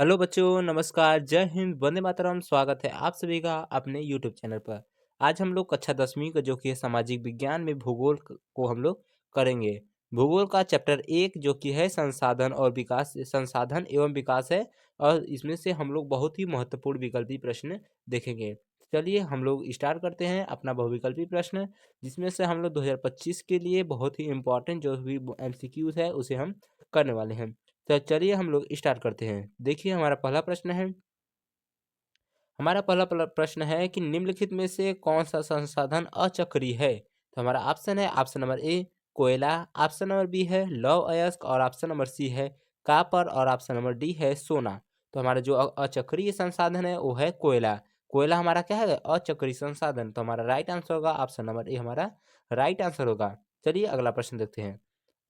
Hello बच्चों, नमस्कार, जय हिंद, वंदे मातरम। स्वागत है आप सभी का अपने यूट्यूब चैनल पर। आज हम लोग कक्षा 10वीं का जो कि है सामाजिक विज्ञान में भूगोल को हम लोग करेंगे। भूगोल का चैप्टर 1 जो कि है संसाधन और विकास, संसाधन एवं विकास है। और इसमें से हम लोग बहुत ही महत्वपूर्ण विकल्पी प्रश्न देखेंगे। चलिए हम लोग स्टार्ट करते हैं अपना बहुविकल्पी प्रश्न, जिसमें से हम लोग 2025 के लिए बहुत ही इंपॉर्टेंट जो भी MCQs है उसे हम करने वाले हैं। तो चलिए हम लोग स्टार्ट करते हैं। देखिए हमारा पहला प्रश्न है। हमारा पहला प्रश्न है कि निम्नलिखित में से कौन सा संसाधन अचक्रीय है। तो हमारा ऑप्शन है ऑप्शन नंबर ए कोयला, ऑप्शन नंबर बी है लौह अयस्क और ऑप्शन नंबर सी है कापर और ऑप्शन नंबर डी है सोना। तो हमारा जो अचक्रीय संसाधन है वो है कोयला। कोयला हमारा क्या है, अचक्रीय संसाधन। तो हमारा राइट आंसर होगा ऑप्शन नंबर ए, हमारा राइट आंसर होगा। चलिए अगला प्रश्न देखते हैं।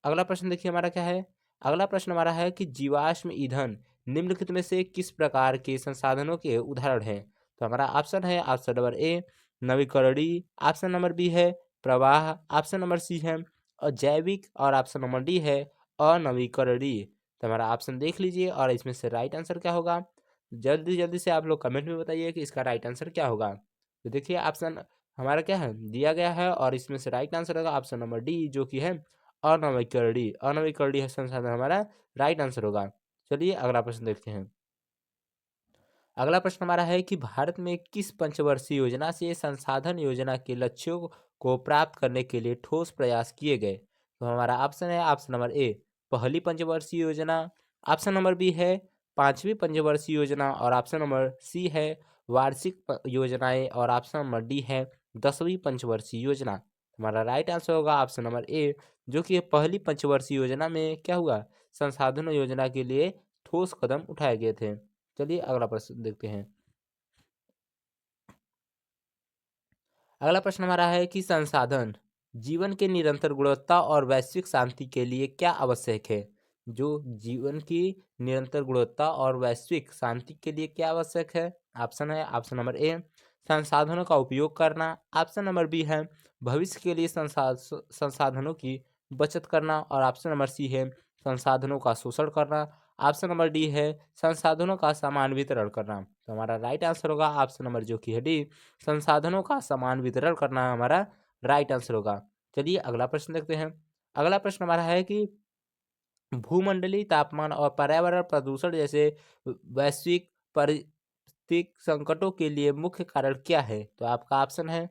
अगला प्रश्न देखिए हमारा क्या है। अगला प्रश्न हमारा है कि जीवाश्म ईंधन निम्नलिखित में से किस प्रकार के संसाधनों के उदाहरण हैं। तो हमारा ऑप्शन है ऑप्शन नंबर ए नवीकरणीय, ऑप्शन नंबर बी है प्रवाह, ऑप्शन नंबर सी है जैविक और ऑप्शन नंबर डी है अनवीकरणीय। तो हमारा ऑप्शन देख लीजिए और इसमें से राइट आंसर क्या होगा। जल्दी जल्दी से आप लोग कमेंट में बताइए कि इसका राइट आंसर क्या होगा। तो देखिए ऑप्शन हमारा क्या है दिया गया है और इसमें से राइट आंसर होगा ऑप्शन नंबर डी जो कि है अनवीकरणीय। अनवीकरणीय संसाधन हमारा राइट आंसर होगा। चलिए अगला प्रश्न देखते हैं। अगला प्रश्न हमारा है कि भारत में किस पंचवर्षीय योजना से संसाधन योजना के लक्ष्यों को प्राप्त करने के लिए ठोस प्रयास किए गए। तो हमारा ऑप्शन है ऑप्शन नंबर ए पहली पंचवर्षीय योजना, ऑप्शन नंबर बी है पांचवी पंचवर्षीय योजना और ऑप्शन नंबर सी है वार्षिक योजनाएं और ऑप्शन नंबर डी है 10वीं पंचवर्षीय योजना। हमारा राइट आंसर होगा ऑप्शन नंबर ए जो कि पहली पंचवर्षीय योजना में क्या हुआ, संसाधन योजना के लिए ठोस कदम उठाए गए थे। चलिए अगला प्रश्न देखते हैं। अगला प्रश्न हमारा है कि संसाधन जीवन के निरंतर गुणवत्ता और वैश्विक शांति के लिए क्या आवश्यक है। जो जीवन की निरंतर गुणवत्ता और वैश्विक शांति के लिए क्या आवश्यक है। ऑप्शन है ऑप्शन नंबर ए संसाधनों का उपयोग करना, ऑप्शन नंबर बी है भविष्य के लिए संसाधनों की बचत करना और ऑप्शन नंबर सी है संसाधनों का शोषण करना, ऑप्शन नंबर डी है संसाधनों का समान वितरण करना। तो हमारा राइट आंसर होगा ऑप्शन नंबर जो कि है डी संसाधनों का समान वितरण करना हमारा राइट आंसर होगा। चलिए अगला प्रश्न देखते हैं। अगला प्रश्न हमारा है कि भूमंडलीय तापमान और पर्यावरण प्रदूषण जैसे वैश्विक पारिस्थितिक संकटों के लिए मुख्य कारण क्या है। तो आपका ऑप्शन है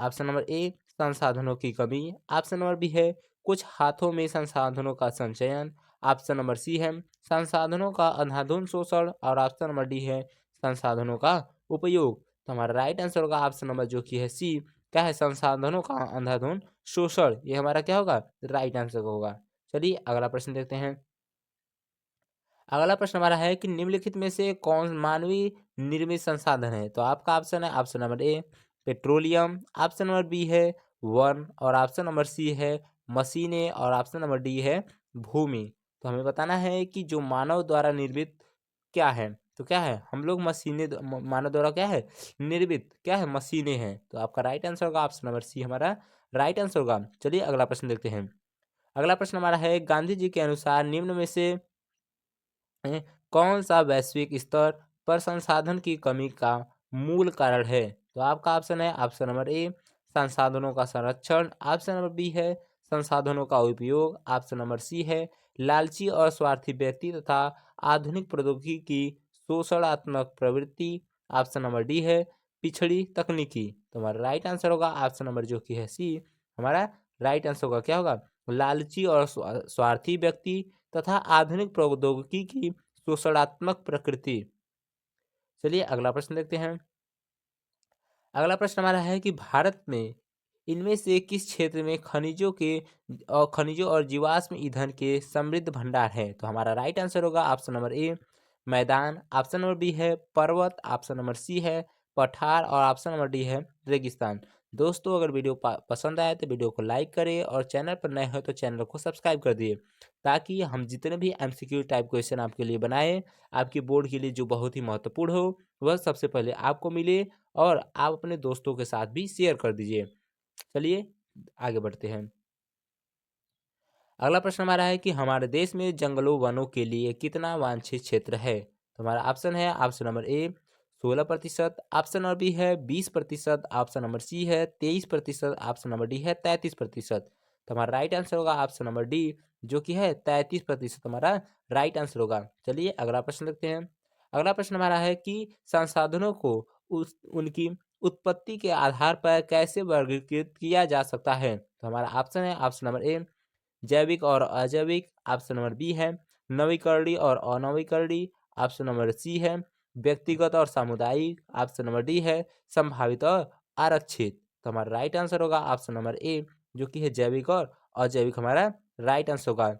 ऑप्शन नंबर ए संसाधनों की कमी, ऑप्शन नंबर बी है कुछ हाथों में संसाधनों का संचयन, ऑप्शन नंबर सी है संसाधनों का अंधाधुंध शोषण और ऑप्शन नंबर डी है संसाधनों का उपयोग। तो हमारा राइट आंसर होगा ऑप्शन नंबर जो कि है सी, क्या है संसाधनों का अंधाधुंध शोषण। ये हमारा क्या होगा, राइट आंसर होगा। चलिए अगला प्रश्न देखते हैं। अगला प्रश्न हमारा है कि निम्नलिखित में से कौन मानवीय निर्मित संसाधन है। तो आपका ऑप्शन है option number A petroleum, option number B है वन और ऑप्शन नंबर सी है मशीनें और ऑप्शन नंबर डी है भूमि। तो हमें बताना है कि जो मानव द्वारा निर्मित क्या है। तो क्या है, हम लोग मशीनें मानव द्वारा क्या है निर्मित, क्या है मशीनें हैं। तो आपका राइट आंसर होगा ऑप्शन नंबर सी, हमारा राइट आंसर होगा। चलिए अगला प्रश्न देखते हैं। अगला प्रश्न हमारा है गांधी जी के अनुसार निम्न में से कौन सा वैश्विक स्तर पर संसाधन की कमी का मूल कारण है। तो आपका ऑप्शन है ऑप्शन नंबर ए संसाधनों का संरक्षण, ऑप्शन नंबर बी है संसाधनों का उपयोग, ऑप्शन नंबर सी है लालची और स्वार्थी व्यक्ति तथा आधुनिक प्रौद्योगिकी की शोषणात्मक प्रवृत्ति, ऑप्शन नंबर डी है पिछड़ी तकनीकी। तो हमारा राइट आंसर होगा ऑप्शन नंबर जो कि है सी, हमारा राइट आंसर होगा क्या होगा लालची और स्वार्थी व्यक्ति तथा आधुनिक प्रौद्योगिकी की शोषणात्मक प्रकृति। चलिए अगला प्रश्न देखते हैं। अगला प्रश्न हमारा है कि भारत में इनमें से किस क्षेत्र में खनिजों और जीवाश्म ईंधन के समृद्ध भंडार है। तो हमारा राइट आंसर होगा ऑप्शन नंबर ए मैदान, ऑप्शन नंबर बी है पर्वत, ऑप्शन नंबर सी है पठार और ऑप्शन नंबर डी है रेगिस्तान। दोस्तों अगर वीडियो पसंद आए तो वीडियो को लाइक करें और चैनल पर नए हो तो चैनल को सब्सक्राइब कर दिए, ताकि हम जितने भी MCQ टाइप क्वेश्चन आपके लिए बनाए आपके बोर्ड के लिए जो बहुत ही महत्वपूर्ण हो वह सबसे पहले आपको मिले और आप अपने दोस्तों के साथ भी शेयर कर दीजिए। चलिए आगे बढ़ते हैं। अगला प्रश्न हमारा है कि हमारे देश में जंगलों वनों के लिए कितना वांछित क्षेत्र है। तो हमारा ऑप्शन है option number A 16%, option number B है 20%, ऑप्शन नंबर सी है 23%, ऑप्शन नंबर डी है 33%। तो हमारा राइट आंसर होगा ऑप्शन नंबर डी, जो कि है 33% हमारा राइट आंसर होगा। चलिए अगला प्रश्न देखते हैं। अगला प्रश्न हमारा है कि संसाधनों को उनकी उत्पत्ति के आधार पर कैसे वर्गीकृत किया जा सकता है। तो हमारा ऑप्शन है ऑप्शन नंबर ए जैविक और अजैविक, ऑप्शन नंबर बी है नवीकरणीय और अनवीकरणीय, ऑप्शन नंबर सी है व्यक्तिगत और सामुदायिक, ऑप्शन नंबर डी है संभावित और आरक्षित। तो हमारा राइट आंसर होगा ऑप्शन नंबर ए, जो कि है जैविक और अजैविक हमारा राइट आंसर होगा।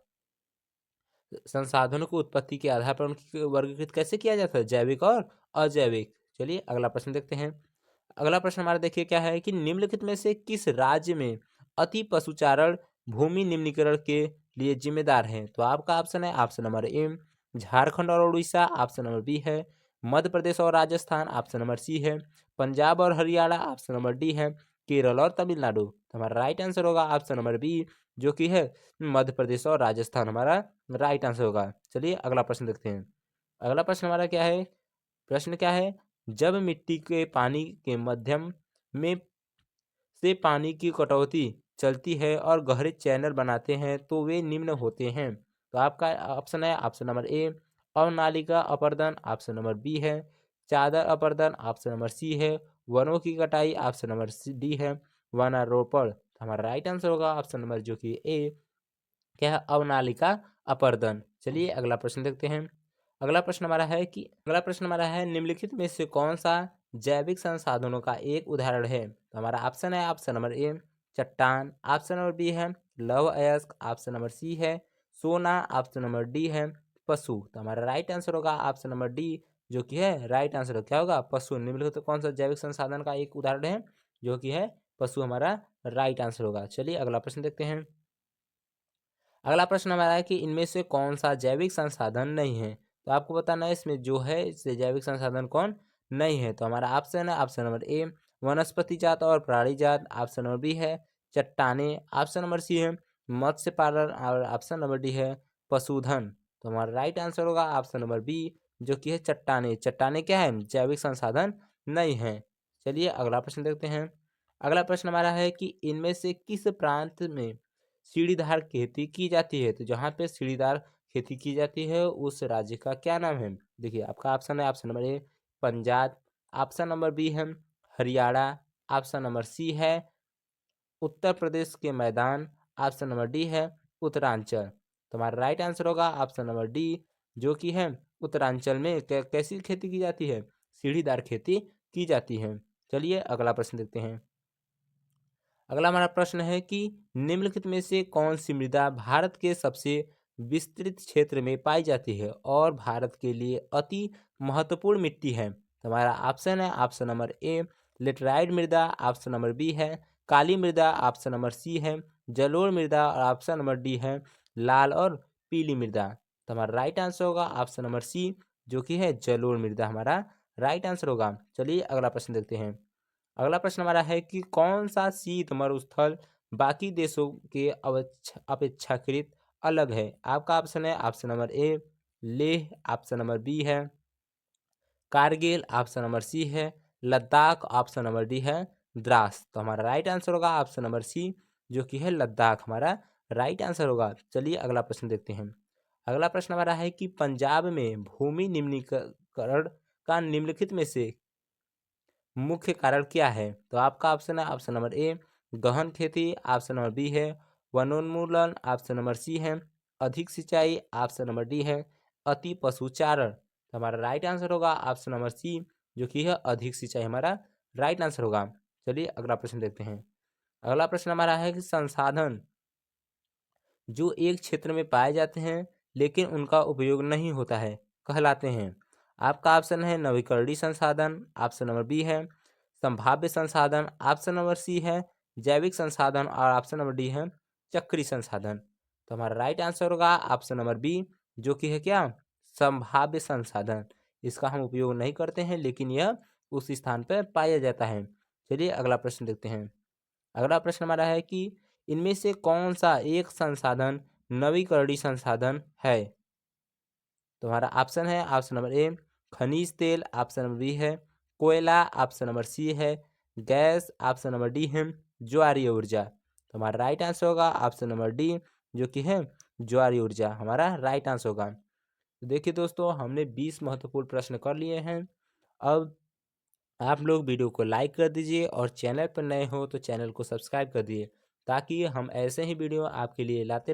संसाधनों को उत्पत्ति के आधार पर उनकी वर्गीकृत कैसे किया जाता है, जैविक और अजैविक। चलिए अगला प्रश्न देखते हैं। अगला प्रश्न हमारा देखिए क्या है कि निम्नलिखित में से किस राज्य में अति पशुचारण भूमि निम्नीकरण के लिए जिम्मेदार है। तो आपका ऑप्शन है ऑप्शन नंबर ए झारखंड और उड़ीसा, ऑप्शन नंबर बी है मध्य प्रदेश और राजस्थान, ऑप्शन नंबर सी है पंजाब और हरियाणा, ऑप्शन नंबर डी है केरल और तमिलनाडु। तो हमारा राइट आंसर होगा ऑप्शन नंबर बी, जो कि है मध्य प्रदेश और राजस्थान हमारा राइट आंसर होगा। चलिए अगला प्रश्न देखते हैं। अगला प्रश्न हमारा क्या है, प्रश्न क्या है, जब मिट्टी के पानी के माध्यम में से पानी की कटौती चलती है और गहरे चैनल बनाते हैं तो वे निम्न होते हैं। तो आपका ऑप्शन है ऑप्शन नंबर ए अवनालिका अपर्दन, ऑप्शन नंबर बी है चादर अपर्दन, ऑप्शन नंबर सी है वनों की कटाई, ऑप्शन नंबर डी है वनारोपण। तो हमारा राइट आंसर होगा ऑप्शन नंबर जो कि ए क्या है अवनालिका अपर्दन। चलिए अगला प्रश्न देखते हैं। अगला प्रश्न हमारा है निम्नलिखित में से कौन सा जैविक संसाधनों का एक उदाहरण है। तो हमारा ऑप्शन है ऑप्शन नंबर ए चट्टान, ऑप्शन नंबर बी है लौह अयस्क, ऑप्शन नंबर सी है सोना, ऑप्शन नंबर डी है पशु। तो हमारा राइट आंसर होगा ऑप्शन नंबर डी, जो कि है राइट आंसर क्या होगा पशु। निम्नलिखित कौन सा जैविक संसाधन का एक उदाहरण है, जो कि है पशु हमारा राइट आंसर होगा। चलिए अगला प्रश्न देखते हैं। अगला प्रश्न हमारा है कि इनमें से कौन सा जैविक संसाधन नहीं है। तो आपको बताना है इसमें जो है इससे जैविक संसाधन कौन नहीं है। तो हमारा ऑप्शन है ऑप्शन नंबर ए वनस्पति जात और प्राणी जात, ऑप्शन नंबर बी है चट्टाने, ऑप्शन नंबर सी है मत्स्य पालन और ऑप्शन नंबर डी है पशुधन। तो हमारा राइट आंसर होगा ऑप्शन नंबर बी, जो कि है चट्टाने। चट्टाने क्या है जैविक संसाधन नहीं है। चलिए अगला प्रश्न देखते हैं। अगला प्रश्न हमारा है कि इनमें से किस प्रांत में सीढ़ीदार खेती की जाती है। तो जहाँ पे सीढ़ीदार खेती की जाती है उस राज्य का क्या नाम है। देखिए आपका ऑप्शन है option number A Punjab, option number B है हरियाणा, ऑप्शन नंबर सी है उत्तर प्रदेश के मैदान, ऑप्शन नंबर डी है उत्तरांचल। तो हमारा राइट आंसर होगा ऑप्शन नंबर डी, जो कि है उत्तरांचल में कैसी खेती की जाती है, सीढ़ीदार खेती की जाती है। चलिए अगला प्रश्न देखते हैं। अगला हमारा प्रश्न है कि निम्नलिखित में से कौन सी मृदा भारत के सबसे विस्तृत क्षेत्र में पाई जाती है और भारत के लिए अति महत्वपूर्ण मिट्टी है। तो हमारा ऑप्शन है ऑप्शन नंबर ए लेटराइट मृदा, ऑप्शन नंबर बी है काली मृदा, ऑप्शन नंबर सी है जलोढ़ मृदा और ऑप्शन नंबर डी है लाल और पीली मृदा। तो हमारा राइट आंसर होगा ऑप्शन नंबर सी, जो कि है जलोढ़ मृदा हमारा राइट आंसर होगा। चलिए अगला प्रश्न देखते हैं। अगला प्रश्न हमारा है कि कौन सा शीत मरुस्थल बाकी देशों के अपेक्षाकृत अलग है। आपका ऑप्शन है option number A Leh, option number B है कारगिल, ऑप्शन नंबर सी है लद्दाख, ऑप्शन नंबर डी है द्रास। तो हमारा राइट आंसर होगा ऑप्शन नंबर सी, जो कि है लद्दाख हमारा राइट आंसर होगा। चलिए अगला प्रश्न देखते हैं। अगला प्रश्न हमारा है कि पंजाब में भूमि निम्नीकरण का निम्नलिखित में से मुख्य कारण क्या है। तो आपका ऑप्शन है ऑप्शन नंबर ए गहन खेती, ऑप्शन नंबर बी है वनोन्मूलन, ऑप्शन नंबर सी है अधिक सिंचाई, ऑप्शन नंबर डी है अति पशुचारण। तो हमारा राइट आंसर होगा ऑप्शन नंबर सी, जो कि है अधिक सिंचाई हमारा राइट आंसर होगा। चलिए अगला प्रश्न देखते हैं। अगला प्रश्न हमारा है कि संसाधन जो एक क्षेत्र में पाए जाते हैं लेकिन उनका उपयोग नहीं होता है कहलाते हैं। आपका ऑप्शन है नवीकरणीय संसाधन, ऑप्शन नंबर बी है संभाव्य संसाधन, ऑप्शन नंबर सी है जैविक संसाधन और ऑप्शन नंबर डी है चक्रीय संसाधन। तो हमारा राइट आंसर होगा ऑप्शन नंबर बी, जो कि है क्या संभाव्य संसाधन। इसका हम उपयोग नहीं करते हैं लेकिन यह उस स्थान पर पाया जाता है। चलिए अगला प्रश्न देखते हैं। अगला प्रश्न हमारा है कि इनमें से कौन सा एक संसाधन नवीकरणीय संसाधन है। तो हमारा ऑप्शन है ऑप्शन नंबर ए खनिज तेल, ऑप्शन नंबर बी है कोयला, ऑप्शन नंबर सी है गैस, ऑप्शन नंबर डी है ज्वारीय ऊर्जा। तो हमारा राइट आंसर होगा ऑप्शन नंबर डी, जो कि है ज्वारीय ऊर्जा, हमारा राइट आंसर होगा। तो देखिए दोस्तों, हमने 20 महत्वपूर्ण प्रश्न कर लिए हैं। अब आप लोग वीडियो को लाइक कर दीजिए और चैनल पर नए हो तो चैनल को सब्सक्राइब कर दिए, ताकि हम ऐसे ही वीडियो आपके लिए लाते